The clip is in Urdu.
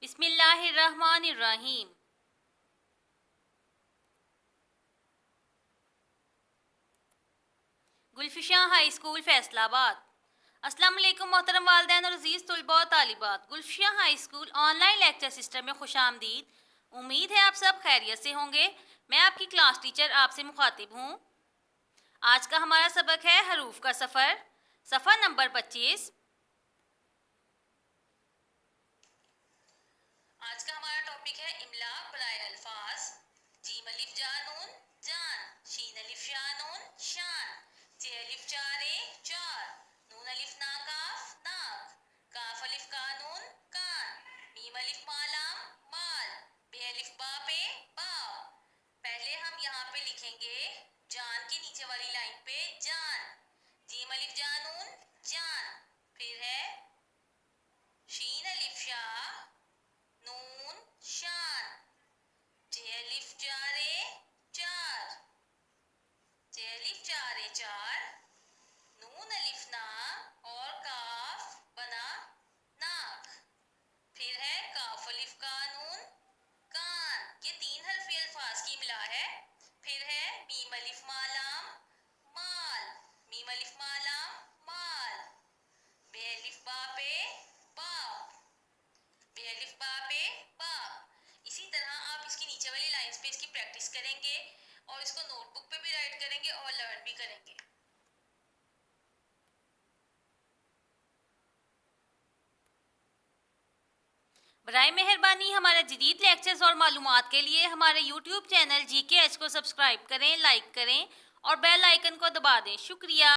بسم اللہ الرحمن الرحیم۔ گلفشاں ہائی اسکول فیصل آباد۔ السلام علیکم محترم والدین اور عزیز طلباء و طالبات، Gulfashan high school online lecture system میں خوش آمدید۔ امید ہے آپ سب خیریت سے ہوں گے۔ میں آپ کی کلاس ٹیچر آپ سے مخاطب ہوں۔ آج کا ہمارا سبق ہے حروف کا سفر، صفحہ نمبر 25۔ آج کا ہمارا ٹاپک ہے املا برائے الفاظ۔ جیم الف جا نون جان، شین الف شا نون شان، چے الف چارے چار، نون الف نا کاف ناک، کاف الف کا نون کان، میم الف مالام مال، بے الف با پہ باپ۔ پہلے ہم یہاں پہ لکھیں گے جان کے نیچے والی لائن پہ جان، جیم الف جا نون جان، پھر ہے شین الف شا نون شان، چے الف چارے چار، چے الف چارے چار، نون الف نا اور کاف بنا ناک، پھر ہے کاف الف کا نون کان۔ یہ 3 حرفی الفاظ کی املا ہے۔ پھر ہے میم الف مالام مال، میم الف مالام مال، بے الف با پہ باپ، بے الف با پہ باپ۔ اسی طرح آپ اس کی نیچے والی لائنز پہ اس کی پریکٹس کریں گے اور اس کو نوٹ بک پہ بھی رائٹ کریں گے اور لرن بھی کریں گے۔ برائے مہربانی ہمارے جدید لیکچرز اور معلومات کے لیے ہمارے یوٹیوب چینل GK H کو سبسکرائب کریں، لائک کریں اور بیل آئیکن کو دبا دیں۔ شکریہ۔